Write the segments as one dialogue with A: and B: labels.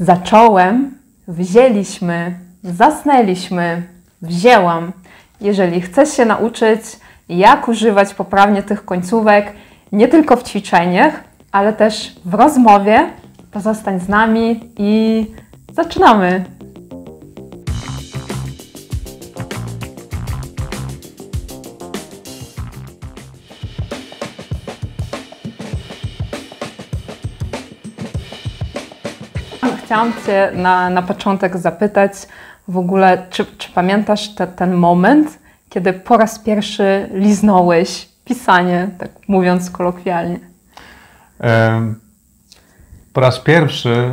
A: Zacząłem, wzięliśmy, zasnęliśmy, wzięłam. Jeżeli chcesz się nauczyć, jak używać poprawnie tych końcówek, nie tylko w ćwiczeniach, ale też w rozmowie, to zostań z nami i zaczynamy! Chciałam Cię na początek zapytać w ogóle, czy pamiętasz ten moment, kiedy po raz pierwszy liznąłeś pisanie, tak mówiąc kolokwialnie?
B: Po raz pierwszy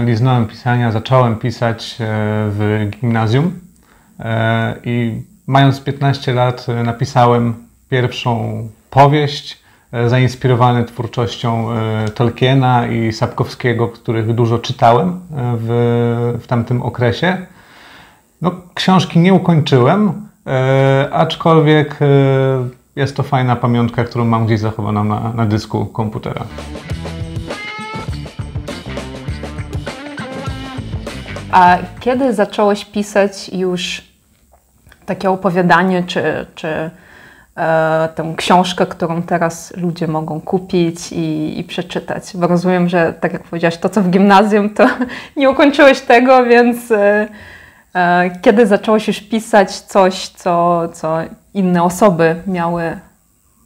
B: liznąłem pisania, zacząłem pisać w gimnazjum i mając 15 lat napisałem pierwszą powieść zainspirowany twórczością Tolkiena i Sapkowskiego, których dużo czytałem w tamtym okresie. No, książki nie ukończyłem, aczkolwiek jest to fajna pamiątka, którą mam gdzieś zachowaną na dysku komputera.
A: A kiedy zacząłeś pisać już takie opowiadanie, czy tę książkę, którą teraz ludzie mogą kupić i przeczytać? Bo rozumiem, że tak jak powiedziałaś, to co w gimnazjum, to nie ukończyłeś tego, więc kiedy zacząłeś już pisać coś, co inne osoby miały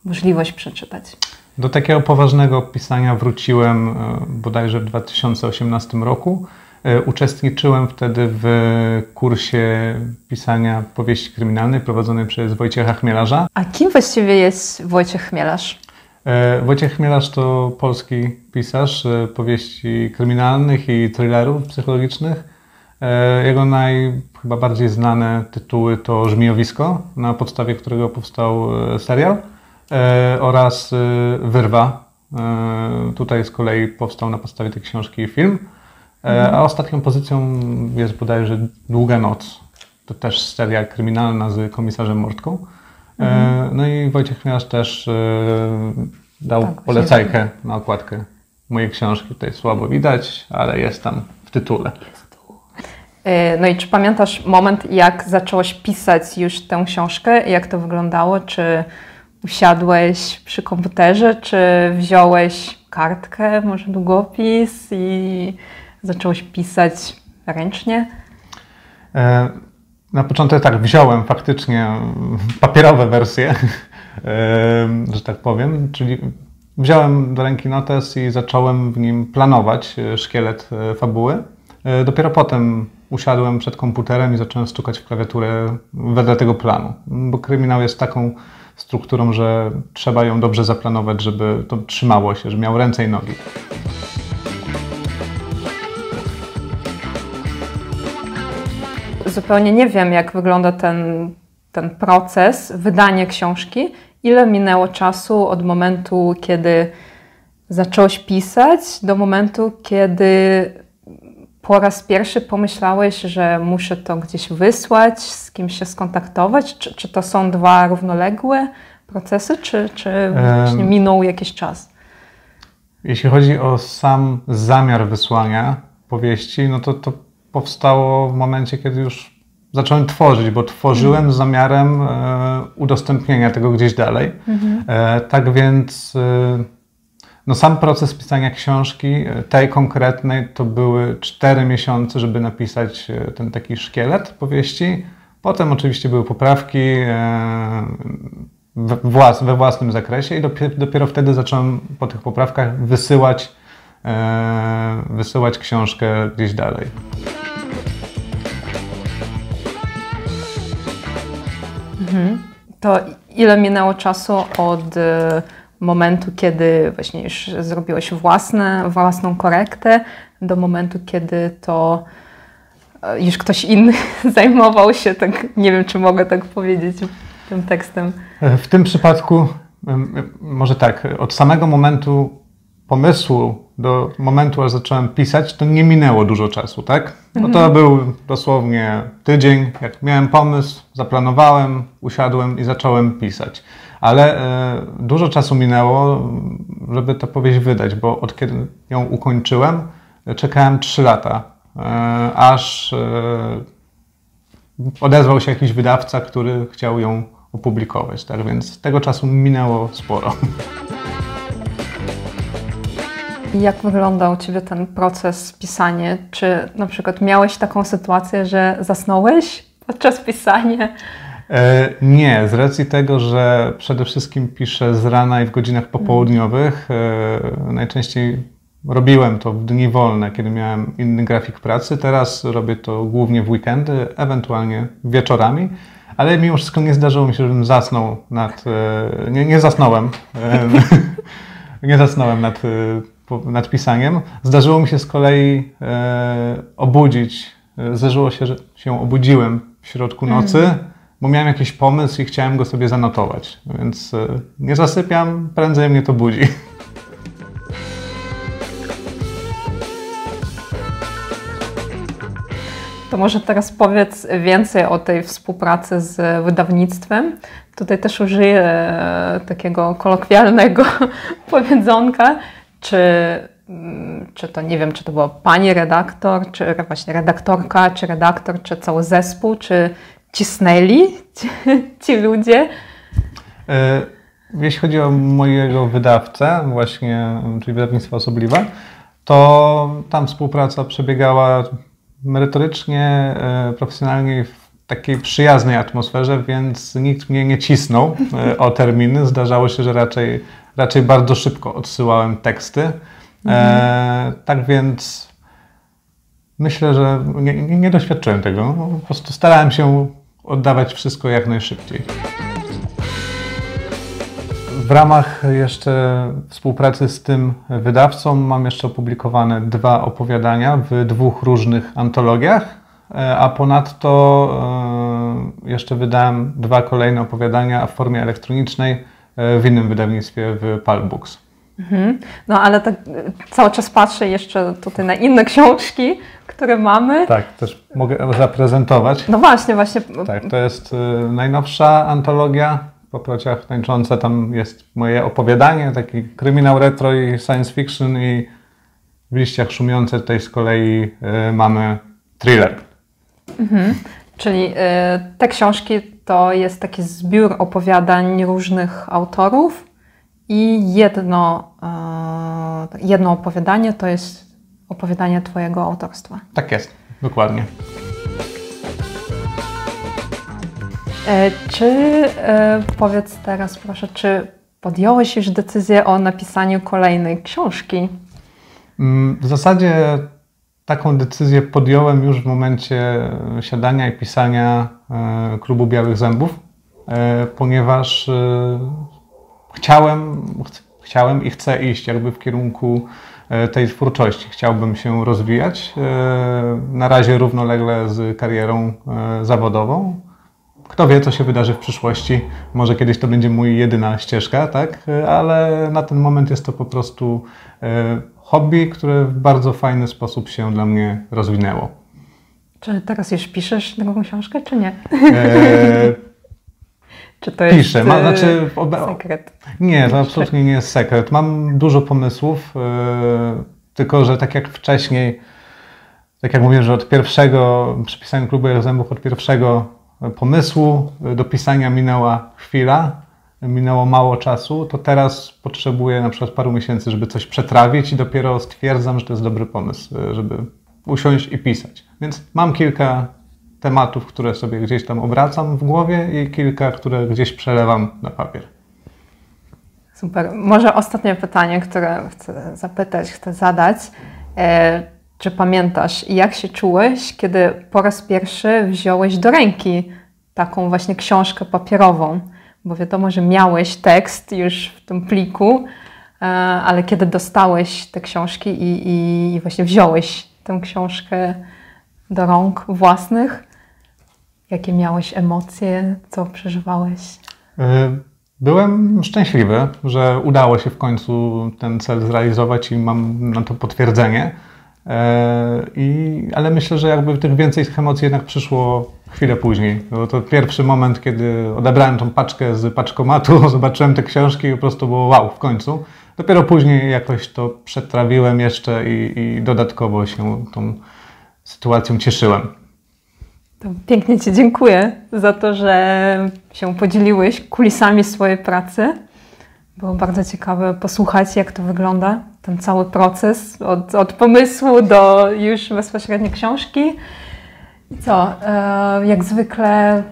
A: możliwość przeczytać?
B: Do takiego poważnego pisania wróciłem bodajże w 2018 roku. Uczestniczyłem wtedy w kursie pisania powieści kryminalnej prowadzonej przez Wojciecha Chmielarza.
A: A kim właściwie jest Wojciech Chmielarz?
B: Wojciech Chmielarz to polski pisarz powieści kryminalnych i thrillerów psychologicznych. Jego chyba bardziej znane tytuły to Żmijowisko, na podstawie którego powstał serial, oraz Wyrwa. Tutaj z kolei powstał na podstawie tej książki film. A ostatnią pozycją jest bodajże Długa noc. To też seria kryminalna z komisarzem Mortką. No i Wojciech Chmielarz też dał polecajkę na okładkę mojej książki. Tutaj słabo widać, ale jest tam w tytule.
A: No i czy pamiętasz moment, jak zacząłeś pisać już tę książkę? Jak to wyglądało? Czy usiadłeś przy komputerze, czy wziąłeś kartkę, może długopis i zacząłeś pisać ręcznie?
B: Na początek tak, wziąłem faktycznie papierowe wersje, że tak powiem, czyli wziąłem do ręki notes i zacząłem w nim planować szkielet fabuły. Dopiero potem usiadłem przed komputerem i zacząłem stukać w klawiaturę wedle tego planu, bo kryminał jest taką strukturą, że trzeba ją dobrze zaplanować, żeby to trzymało się, żeby miał ręce i nogi.
A: Zupełnie nie wiem, jak wygląda ten proces wydania książki. Ile minęło czasu od momentu, kiedy zacząłeś pisać, do momentu, kiedy po raz pierwszy pomyślałeś, że muszę to gdzieś wysłać, z kimś się skontaktować? Czy to są dwa równoległe procesy, czy właśnie minął jakiś czas?
B: Jeśli chodzi o sam zamiar wysłania powieści, no to powstało w momencie, kiedy już zacząłem tworzyć, bo tworzyłem z zamiarem udostępnienia tego gdzieś dalej. Tak więc no sam proces pisania książki, tej konkretnej, to były 4 miesiące, żeby napisać ten taki szkielet powieści. Potem oczywiście były poprawki we własnym zakresie i dopiero wtedy zacząłem po tych poprawkach wysyłać książkę gdzieś dalej.
A: To ile minęło czasu od momentu, kiedy właśnie już zrobiłeś własną korektę, do momentu, kiedy to już ktoś inny zajmował się, tak nie wiem, czy mogę tak powiedzieć, tym tekstem?
B: W tym przypadku może tak, od samego momentu pomysłu do momentu, aż zacząłem pisać, to nie minęło dużo czasu, tak? No to był dosłownie tydzień, jak miałem pomysł, zaplanowałem, usiadłem i zacząłem pisać. Ale dużo czasu minęło, żeby tę powieść wydać, bo od kiedy ją ukończyłem, czekałem 3 lata aż odezwał się jakiś wydawca, który chciał ją opublikować. Tak więc tego czasu minęło sporo.
A: I jak wyglądał u Ciebie ten proces pisania? Czy na przykład miałeś taką sytuację, że zasnąłeś podczas pisania?
B: Nie, z racji tego, że przede wszystkim piszę z rana i w godzinach popołudniowych, najczęściej robiłem to w dni wolne, kiedy miałem inny grafik pracy. Teraz robię to głównie w weekendy, ewentualnie wieczorami, ale mimo wszystko nie zdarzyło mi się, żebym zasnął nie zasnąłem. Nie zasnąłem nad pisaniem. Zdarzyło mi się z kolei obudzić. Zdarzyło się, że się obudziłem w środku nocy, bo miałem jakiś pomysł i chciałem go sobie zanotować. Więc nie zasypiam, prędzej mnie to budzi.
A: To może teraz powiedz więcej o tej współpracy z wydawnictwem. Tutaj też użyję takiego kolokwialnego powiedzonka. Czy to, nie wiem, czy to była pani redaktor, czy właśnie redaktorka, czy redaktor, czy cały zespół, czy cisnęli ci ludzie?
B: Jeśli chodzi o mojego wydawcę, właśnie, czyli wydawnictwo Osobliwe, to tam współpraca przebiegała merytorycznie, profesjonalnie w takiej przyjaznej atmosferze, więc nikt mnie nie cisnął o terminy. Zdarzało się, że raczej bardzo szybko odsyłałem teksty. Tak więc myślę, że nie doświadczyłem tego. Po prostu starałem się oddawać wszystko jak najszybciej. W ramach jeszcze współpracy z tym wydawcą mam jeszcze opublikowane 2 opowiadania w 2 różnych antologiach, a ponadto jeszcze wydałem 2 kolejne opowiadania w formie elektronicznej w innym wydawnictwie, w Pulp Books.
A: No ale tak cały czas patrzę jeszcze tutaj na inne książki, które mamy.
B: Tak, też mogę zaprezentować.
A: No właśnie.
B: Tak, to jest najnowsza antologia Paprociach tańczące. Tam jest moje opowiadanie, taki kryminał retro i science fiction, i w liściach szumiące tutaj z kolei mamy thriller.
A: Czyli te książki to jest taki zbiór opowiadań różnych autorów i jedno opowiadanie to jest opowiadanie Twojego autorstwa.
B: Tak jest, dokładnie.
A: Powiedz teraz proszę, czy podjąłeś już decyzję o napisaniu kolejnej książki?
B: W zasadzie taką decyzję podjąłem już w momencie siadania i pisania Klubu Białych Zębów, ponieważ chciałem i chcę iść jakby w kierunku tej twórczości. Chciałbym się rozwijać, na razie równolegle z karierą zawodową. Kto wie, co się wydarzy w przyszłości. Może kiedyś to będzie mój jedyna ścieżka, tak? Ale na ten moment jest to po prostu hobby, które w bardzo fajny sposób się dla mnie rozwinęło.
A: Czy teraz już piszesz drugą książkę, czy nie? Czy to jest
B: piszę,
A: sekret?
B: Nie, to absolutnie nie jest sekret. Mam dużo pomysłów, tylko że tak jak wcześniej, tak jak mówię, że przy pisaniu Klubu Białych Zębów od pierwszego pomysłu do pisania minęła chwila, minęło mało czasu, to teraz potrzebuję na przykład paru miesięcy, żeby coś przetrawić i dopiero stwierdzam, że to jest dobry pomysł, żeby usiąść i pisać. Więc mam kilka tematów, które sobie gdzieś tam obracam w głowie i kilka, które gdzieś przelewam na papier.
A: Super. Może ostatnie pytanie, które chcę zadać. Czy pamiętasz, jak się czułeś, kiedy po raz pierwszy wziąłeś do ręki taką właśnie książkę papierową? Bo wiadomo, że miałeś tekst już w tym pliku, ale kiedy dostałeś te książki i właśnie wziąłeś tę książkę do rąk własnych, jakie miałeś emocje, co przeżywałeś?
B: Byłem szczęśliwy, że udało się w końcu ten cel zrealizować i mam na to potwierdzenie. Ale myślę, że jakby tych więcej tych emocji jednak przyszło chwilę później. To pierwszy moment, kiedy odebrałem tą paczkę z paczkomatu, zobaczyłem te książki i po prostu było wow, w końcu. Dopiero później jakoś to przetrawiłem jeszcze i dodatkowo się tą sytuacją cieszyłem.
A: To pięknie Ci dziękuję za to, że się podzieliłeś kulisami swojej pracy. Było bardzo ciekawe posłuchać, jak to wygląda, ten cały proces, od pomysłu do już bezpośredniej książki. I co, jak zwykle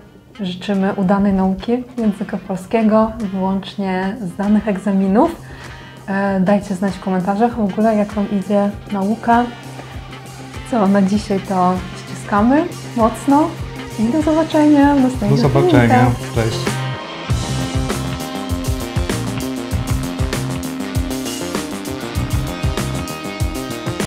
A: życzymy udanej nauki języka polskiego, wyłącznie zdanych egzaminów. Dajcie znać w komentarzach w ogóle, jak Wam idzie nauka. Co, na dzisiaj to ściskamy mocno i do zobaczenia w następnym
B: Do zobaczenia, cześć.